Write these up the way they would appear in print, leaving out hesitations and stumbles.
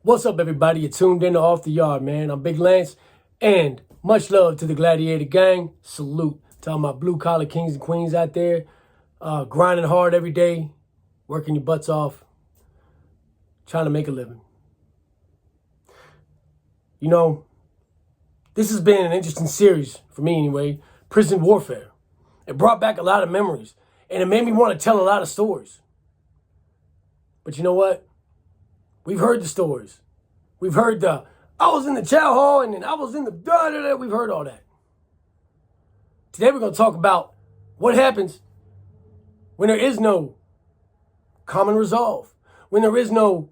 What's up, everybody? You're tuned in to Off the Yard, man. I'm Big Lance, and much love to the Gladiator gang. Salute to all my blue-collar kings and queens out there, grinding hard every day, working your butts off, trying to make a living. You know, this has been an interesting series, for me anyway, prison warfare. It brought back a lot of memories, and it made me want to tell a lot of stories. But you know what? We've heard the stories. We've heard I was in the chow hall and then I was in the da-da-da. We've heard all that. Today we're going to talk about what happens when there is no common resolve, when there is no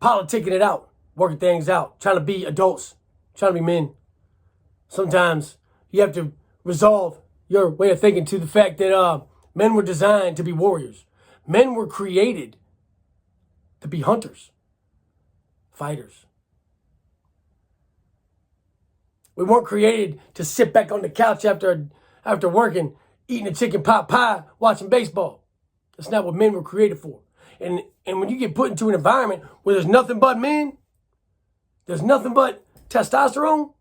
politicking it out, working things out, trying to be adults, trying to be men. Sometimes you have to resolve your way of thinking to the fact that men were designed to be warriors. Men were created to be hunters. Fighters. We weren't created to sit back on the couch after working, eating a chicken pot pie, watching baseball. That's not what men were created for. And when you get put into an environment where there's nothing but men, there's nothing but testosterone,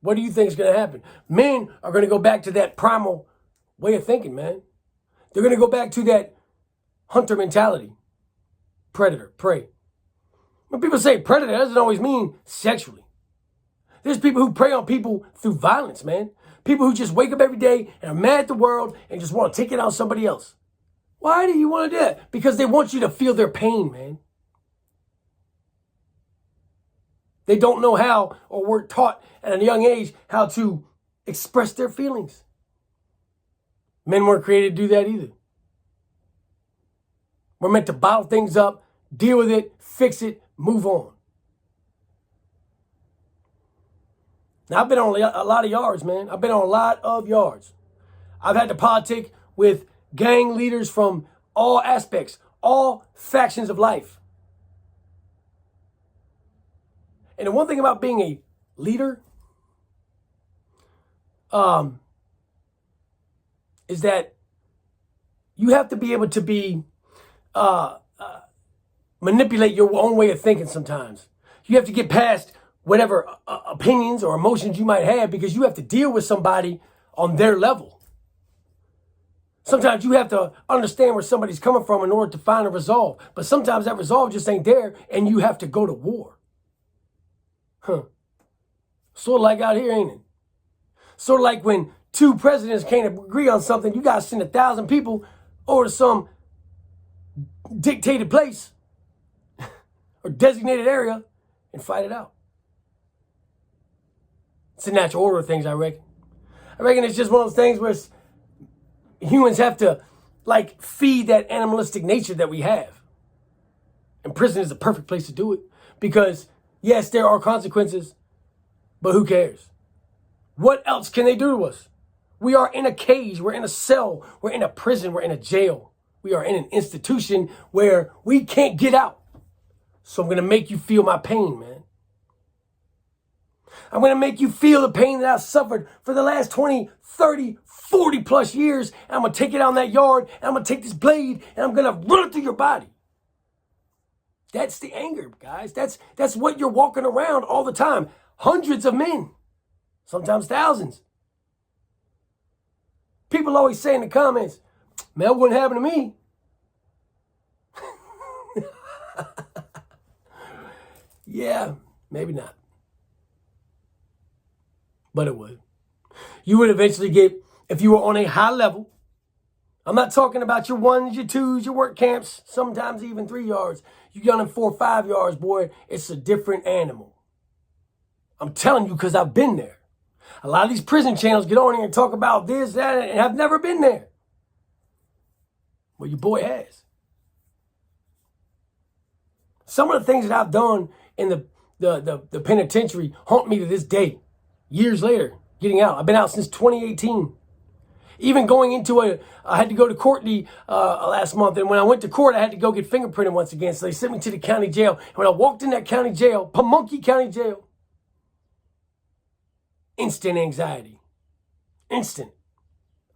what do you think is going to happen? Men are going to go back to that primal way of thinking, man. They're going to go back to that hunter mentality. Predator, prey. When people say predator, that doesn't always mean sexually. There's people who prey on people through violence, man. People who just wake up every day and are mad at the world and just want to take it out on somebody else. Why do you want to do that? Because they want you to feel their pain, man. They don't know how, or were taught at a young age, how to express their feelings. Men weren't created to do that either. We're meant to bottle things up, deal with it, fix it, move on. Now, I've been on a lot of yards, man. I've been on a lot of yards. I've had to politic with gang leaders from all aspects, all factions of life. And the one thing about being a leader is that you have to be able to manipulate your own way of thinking sometimes. You have to get past whatever opinions or emotions you might have because you have to deal with somebody on their level. Sometimes you have to understand where somebody's coming from in order to find a resolve. But sometimes that resolve just ain't there and you have to go to war. Sort of like out here, ain't it? Sort of like when two presidents can't agree on something, you got to send 1,000 people over to some dictated place or designated area and fight it out. It's the natural order of things, I reckon. I reckon it's just one of those things where humans have to feed that animalistic nature that we have. And prison is the perfect place to do it because, yes, there are consequences, but who cares? What else can they do to us? We are in a cage, we're in a cell, we're in a prison, we're in a jail. We are in an institution where we can't get out. So I'm going to make you feel my pain, man. I'm going to make you feel the pain that I've suffered for the last 20, 30, 40 plus years. And I'm going to take it out in that yard and I'm going to take this blade and I'm going to run it through your body. That's the anger, guys. That's what you're walking around all the time. Hundreds of men, sometimes thousands. People always say in the comments, man, it wouldn't happen to me. Yeah, maybe not. But it would. You would eventually get, if you were on a high level, I'm not talking about your ones, your twos, your work camps, sometimes even 3 yards. You get on 4 or 5 yards, boy, it's a different animal. I'm telling you because I've been there. A lot of these prison channels get on here and talk about this, that, and have never been there. Well, your boy has. Some of the things that I've done in the penitentiary haunt me to this day, years later, getting out. I've been out since 2018. Even going into I had to go to court last month, and when I went to court, I had to go get fingerprinted once again, so they sent me to the county jail. And when I walked in that county jail, Pamunkey County Jail, instant anxiety. Instant.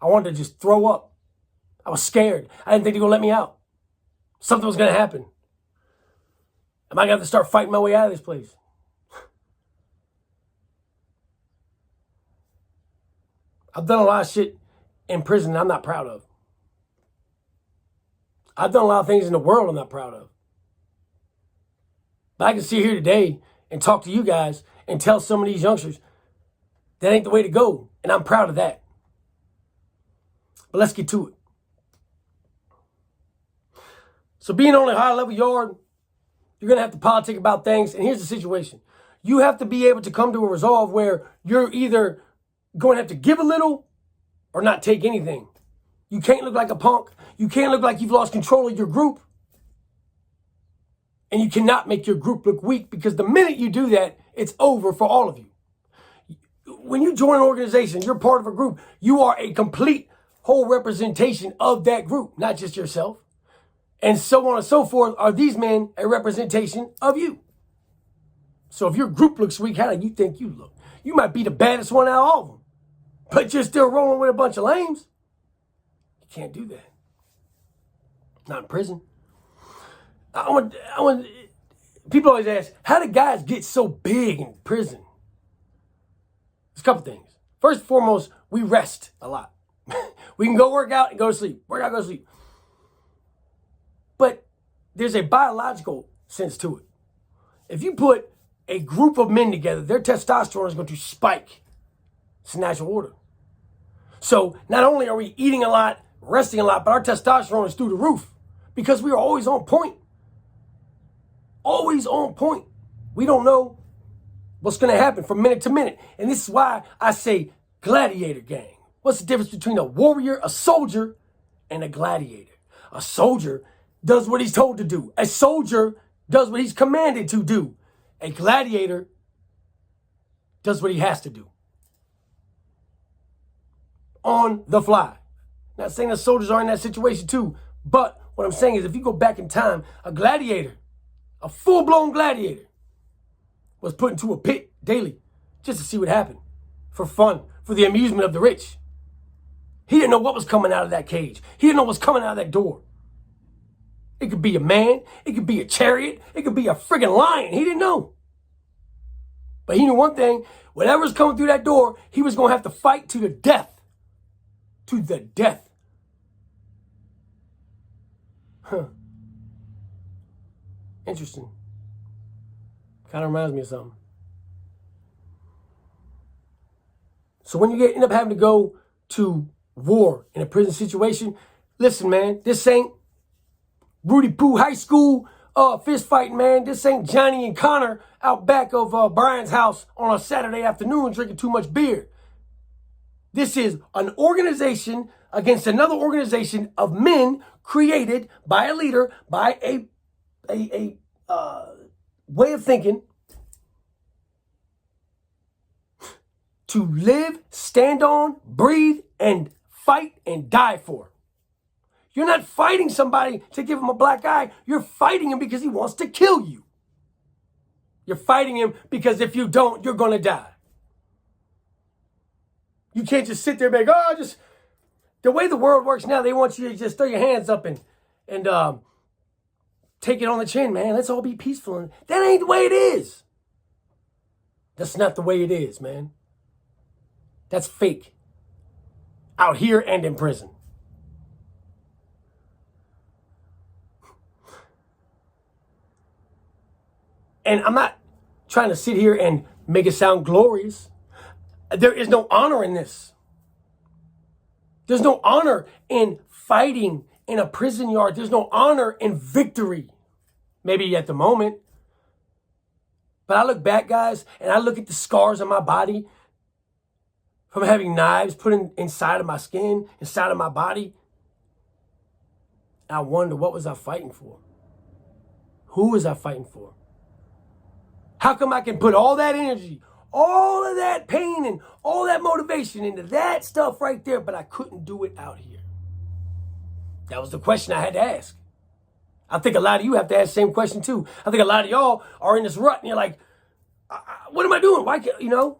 I wanted to just throw up. I was scared. I didn't think they were going to let me out. Something was going to happen. Am I going to have to start fighting my way out of this place? I've done a lot of shit in prison that I'm not proud of. I've done a lot of things in the world I'm not proud of. But I can sit here today and talk to you guys and tell some of these youngsters that ain't the way to go. And I'm proud of that. But let's get to it. So being on a high level yard, you're going to have to politic about things. And here's the situation. You have to be able to come to a resolve where you're either going to have to give a little or not take anything. You can't look like a punk. You can't look like you've lost control of your group. And you cannot make your group look weak, because the minute you do that, it's over for all of you. When you join an organization, you're part of a group, you are a complete whole representation of that group, not just yourself. And so on and so forth. Are these men a representation of you? So if your group looks weak, how do you think you look? You might be the baddest one out of all of them, but you're still rolling with a bunch of lames. You can't do that. Not in prison. I want. People always ask, how do guys get so big in prison? There's a couple things. First and foremost, we rest a lot. We can go work out and go to sleep. Work out, go to sleep. But there's a biological sense to it. If you put a group of men together, their testosterone is going to spike. It's a natural order. So not only are we eating a lot, resting a lot, but our testosterone is through the roof because we are always on point. Always on point. We don't know what's going to happen from minute to minute. And this is why I say gladiator gang. What's the difference between a warrior, a soldier, and a gladiator? A soldier does what he's told to do. A soldier does what he's commanded to do. A gladiator does what he has to do. On the fly. Not saying that soldiers are in that situation too, but what I'm saying is if you go back in time, a gladiator, a full-blown gladiator, was put into a pit daily just to see what happened. For fun, for the amusement of the rich. He didn't know what was coming out of that cage. He didn't know what was coming out of that door. It could be a man. It could be a chariot. It could be a friggin' lion. He didn't know. But he knew one thing. Whatever's coming through that door, he was going to have to fight to the death. To the death. Huh. Interesting. Kind of reminds me of something. So when you end up having to go to war in a prison situation, listen, man, this ain't Rudy Poo High School fist fighting, man. This ain't Johnny and Connor out back of Brian's house on a Saturday afternoon drinking too much beer. This is an organization against another organization of men created by a leader, by a way of thinking to live, stand on, breathe, and fight and die for. You're not fighting somebody to give him a black eye. You're fighting him because he wants to kill you. You're fighting him because if you don't, you're going to die. You can't just sit there and be like, oh, just the way the world works now, they want you to just throw your hands up and take it on the chin, man. Let's all be peaceful. That ain't the way it is. That's not the way it is, man. That's fake. Out here and in prison. And I'm not trying to sit here and make it sound glorious. There is no honor in this. There's no honor in fighting in a prison yard. There's no honor in victory. Maybe at the moment. But I look back, guys, and I look at the scars on my body from having knives put inside of my skin, inside of my body. And I wonder, what was I fighting for? Who was I fighting for? How come I can put all that energy, all of that pain, and all that motivation into that stuff right there, but I couldn't do it out here? That was the question I had to ask. I think a lot of you have to ask the same question too. I think a lot of y'all are in this rut and you're like, what am I doing? Why can't,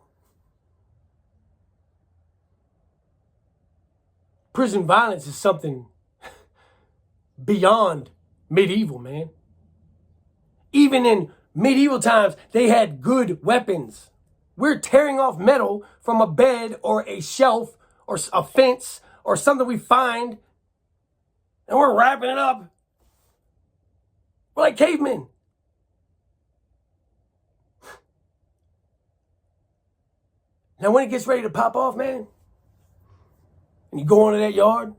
Prison violence is something beyond medieval, man. Even in medieval times, they had good weapons. We're tearing off metal from a bed or a shelf or a fence or something we find, and we're wrapping it up. We're like cavemen. Now, when it gets ready to pop off, man, and you go into that yard,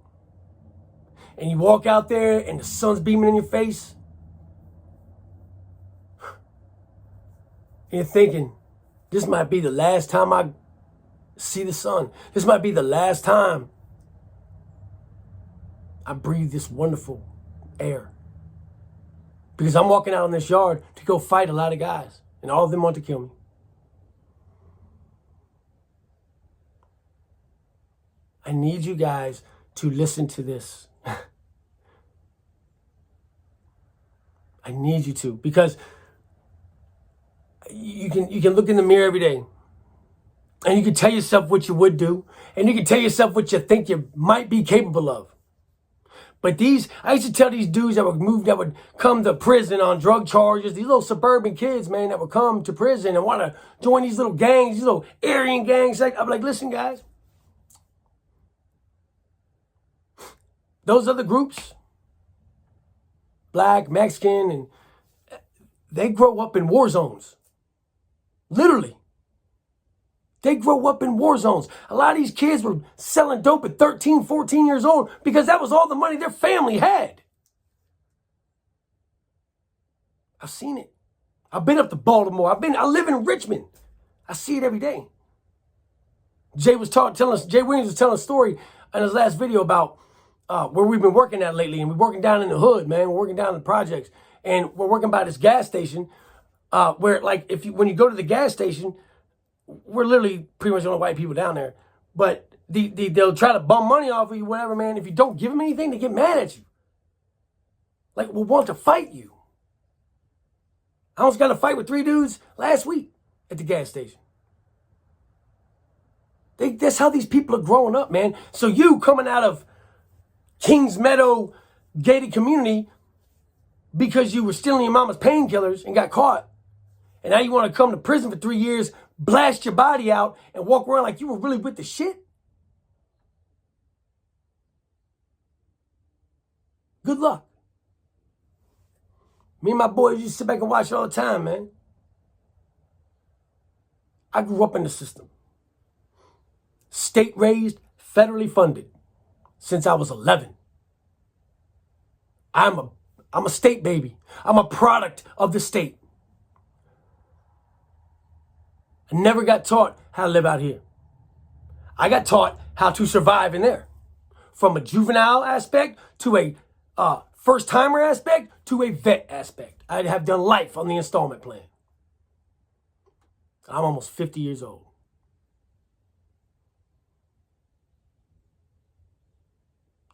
and you walk out there, and the sun's beaming in your face, and you're thinking, this might be the last time I see the sun. This might be the last time I breathe this wonderful air. Because I'm walking out in this yard to go fight a lot of guys, and all of them want to kill me. I need you guys to listen to this. I need you to, because you can look in the mirror every day, and you can tell yourself what you would do, and you can tell yourself what you think you might be capable of. But I used to tell these dudes that would come to prison on drug charges, these little suburban kids, man, that would come to prison and want to join these little gangs, these little Aryan gangs. I'm like, listen, guys, those other groups, Black, Mexican, and they grow up in war zones. Literally. They grow up in war zones. A lot of these kids were selling dope at 13, 14 years old because that was all the money their family had. I've seen it. I've been up to Baltimore. I live in Richmond. I see it every day. Jay Williams was telling a story in his last video about where we've been working at lately, and we're working down in the hood, man. We're working down in the projects, and we're working by this gas station where, like, when you go to the gas station, we're literally pretty much the only white people down there. But they'll try to bum money off of you, whatever, man. If you don't give them anything, they get mad at you. Like, will want to fight you. I almost got in a fight with 3 dudes last week at the gas station. That's how these people are growing up, man. So you coming out of Kings Meadow gated community because you were stealing your mama's painkillers and got caught, and now you want to come to prison for 3 years, blast your body out, and walk around like you were really with the shit? Good luck. Me and my boys used to sit back and watch it all the time, man. I grew up in the system. State raised, federally funded since I was 11. I'm a state baby. I'm a product of the state. I never got taught how to live out here. I got taught how to survive in there. From a juvenile aspect to a first-timer aspect to a vet aspect. I have done life on the installment plan. I'm almost 50 years old.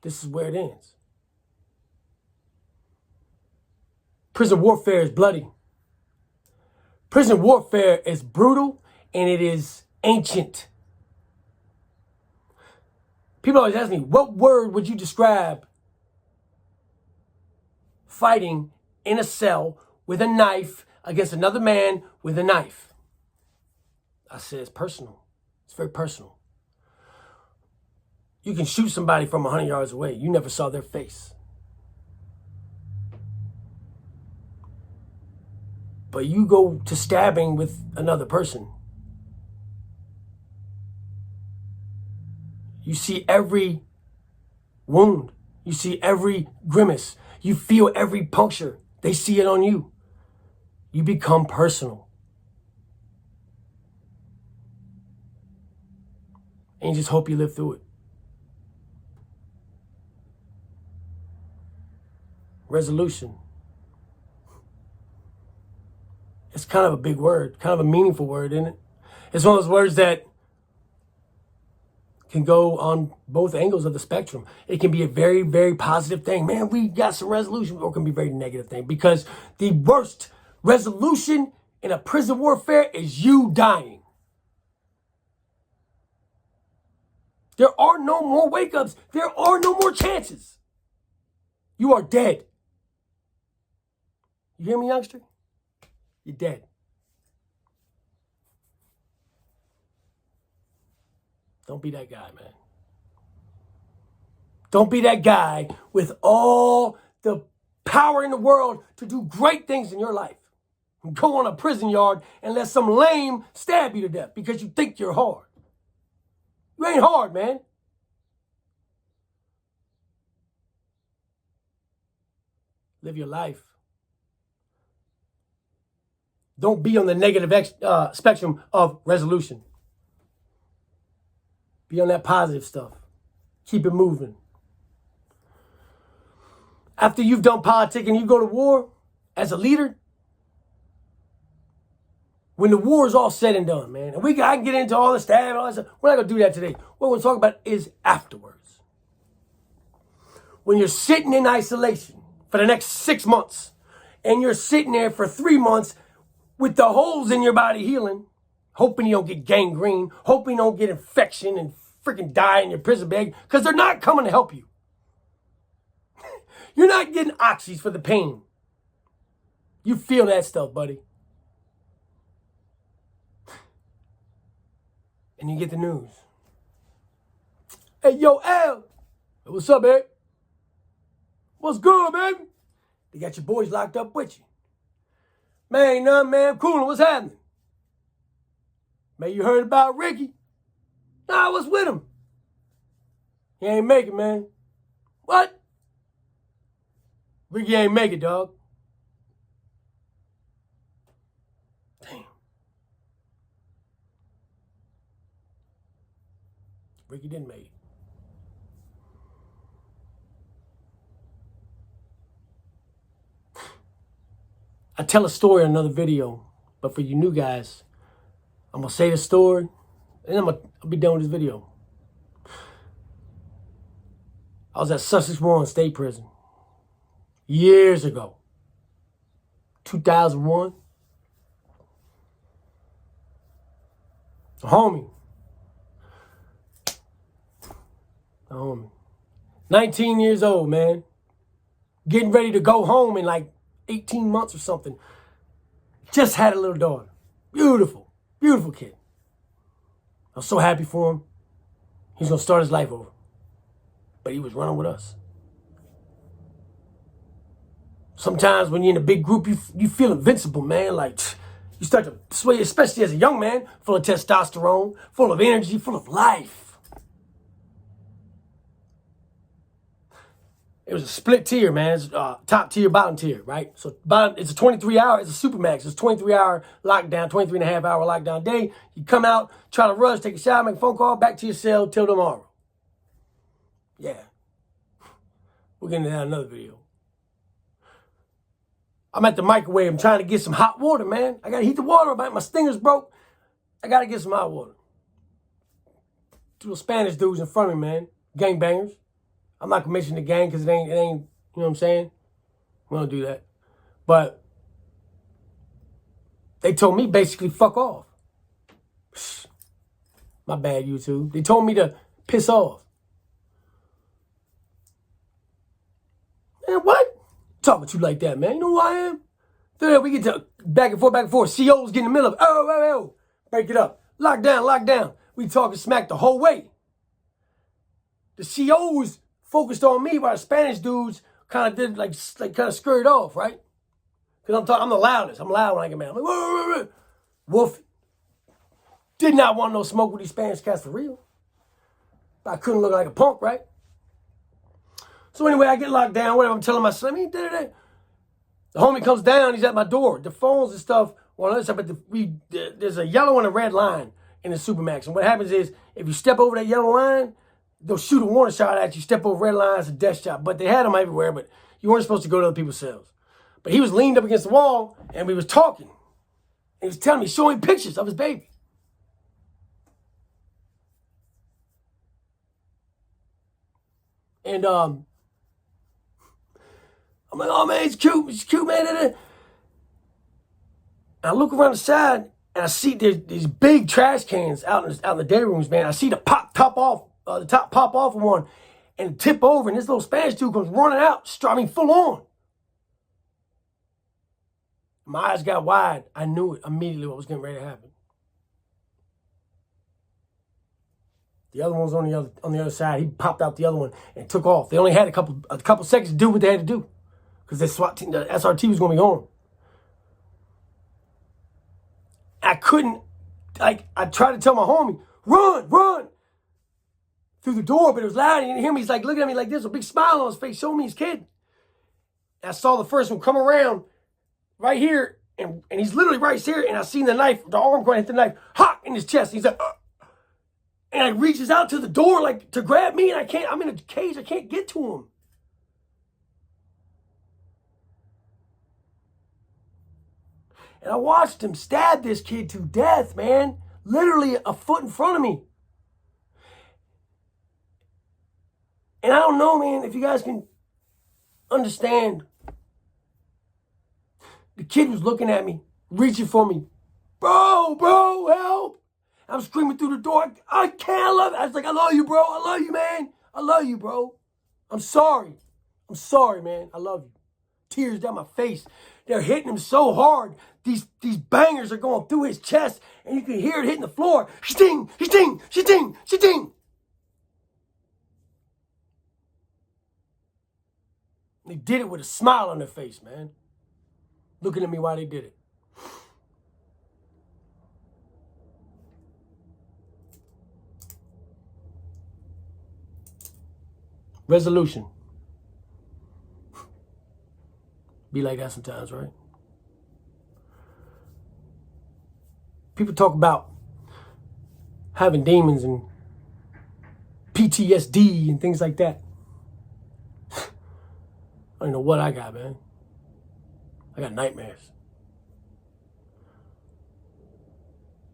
This is where it ends. Prison warfare is bloody. Prison warfare is brutal, and it is ancient. People always ask me, what word would you describe fighting in a cell with a knife against another man with a knife? I said, it's personal. It's very personal. You can shoot somebody from 100 yards away. You never saw their face. But you go to stabbing with another person. You see every wound. You see every grimace. You feel every puncture. They see it on you. You become personal. And you just hope you live through it. Resolution. It's kind of a big word, kind of a meaningful word, isn't it? It's one of those words that can go on both angles of the spectrum. It can be a very, very positive thing. Man, we got some resolution, or it can be a very negative thing, because the worst resolution in a prison warfare is you dying. There are no more wake-ups. There are no more chances. You are dead. You hear me, youngster? you're dead. Don't be that guy, man. Don't be that guy with all the power in the world to do great things in your life. Go on a prison yard and let some lame stab you to death because you think you're hard. You ain't hard, man. Live your life. Don't be on the negative spectrum of resolution. Be on that positive stuff. Keep it moving. After you've done politicking, you go to war as a leader. When the war is all said and done, man, and I can get into all the stab and all that stuff. We're not going to do that today. What we're going to talk about is afterwards. When you're sitting in isolation for the next 6 months, and you're sitting there for 3 months with the holes in your body healing, hoping you don't get gangrene, hoping you don't get infection and freaking die in your prison bed, because they're not coming to help you. You're not getting oxys for the pain. You feel that stuff, buddy. And you get the news. Hey, yo, Al. Hey, what's up, babe? What's good, baby? They got your boys locked up with you. Man, ain't nothing, man. Coolin', what's happening? Man, you heard about Ricky? Nah, I was with him. He ain't make it, man. What? Ricky ain't make it, dog. Damn. Ricky didn't make it. I tell a story in another video, but for you new guys, I'm going to say the story, and then I'll be done with this video. I was at Sussex Warren State Prison years ago, 2001. A homie, 19 years old, man, getting ready to go home in like 18 months or something. Just had a little daughter. Beautiful, beautiful kid. I was so happy for him. He's going to start his life over. But he was running with us. Sometimes when you're in a big group, you feel invincible, man. Like, you start to sway, especially as a young man, full of testosterone, full of energy, full of life. It was a split tier, man. It's top tier, bottom tier, right? So it's a 23-hour, it's a supermax. It's a 23-hour lockdown, 23.5-hour lockdown day. You come out, try to rush, take a shower, make a phone call, back to your cell till tomorrow. Yeah. We'll get into that in another video. I'm at the microwave. I'm trying to get some hot water, man. I got to heat the water up. My stinger's broke. I got to get some hot water. Two Spanish dudes in front of me, man. Gangbangers. I'm not going to mention the gang because it ain't, you know what I'm saying? We don't do that. But they told me basically fuck off. My bad, YouTube. They told me to piss off. Man, what? Talking to you like that, man. You know who I am? Then we get to back and forth, back and forth. COs get in the middle of it. Oh. Break it up. Lock down. We talking smack the whole way. The COs focused on me while the Spanish dudes kind of did like kind of skirted off, right? Because I'm the loudest. I'm loud when I get mad. I'm like, whoa. Wolf did not want no smoke with these Spanish cats for real. But I couldn't look like a punk, right? So anyway, I get locked down, whatever. I'm telling my son, the homie comes down, he's at my door. The phones and stuff on the other side, but there's a yellow and a red line in the Supermax. And what happens is, if you step over that yellow line, they'll shoot a warning shot at you. Step over red line, it's a death shot. But they had them everywhere, but you weren't supposed to go to other people's cells. But he was leaned up against the wall, and we was talking. And he was telling me, showing pictures of his baby. And I'm like, oh, man, it's cute, man. And I look around the side, and I see these big trash cans out in the day rooms, man. I see the top pop off of one and tip over, and this little Spanish dude comes running out, full on. My eyes got wide. I knew it immediately what was getting ready to happen. The other one was on the other side. He popped out the other one and took off. They only had a couple seconds to do what they had to do because the SRT was going to be on. I couldn't, I tried to tell my homie, run through the door, but it was loud. He didn't hear me. He's like looking at me like this, a big smile on his face, showing me his kid. And I saw the first one come around right here, and he's literally right here, and I seen the knife, the arm going to hit the knife, hot in his chest. He's like, and he reaches out to the door like to grab me, and I'm in a cage, I can't get to him. And I watched him stab this kid to death, man. Literally a foot in front of me. And I don't know, man, if you guys can understand. The kid was looking at me, reaching for me. Bro, help. I'm screaming through the door. I can't, I love it. I was like, I love you, bro. I love you, man. I love you, bro. I'm sorry, man. I love you. Tears down my face. They're hitting him so hard. These bangers are going through his chest, and you can hear it hitting the floor. Sting, sting, sting, sting. They did it with a smile on their face, man. Looking at me while they did it. Resolution. Be like that sometimes, right? People talk about having demons and PTSD and things like that. I don't know what I got, man. I got nightmares.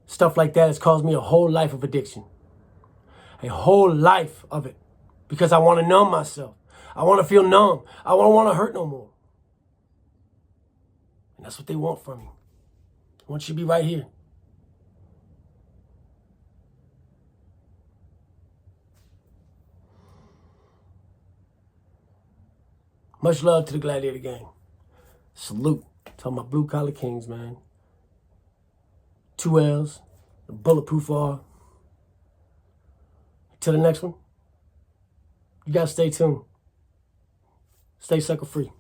Stuff like that has caused me a whole life of addiction. A whole life of it. Because I want to numb myself. I want to feel numb. I don't want to hurt no more. And that's what they want from me. They want you to be right here. Much love to the Gladiator gang. Salute to my blue collar kings, man. 2 L's, the bulletproof R. Till the next one, you gotta stay tuned. Stay sucker free.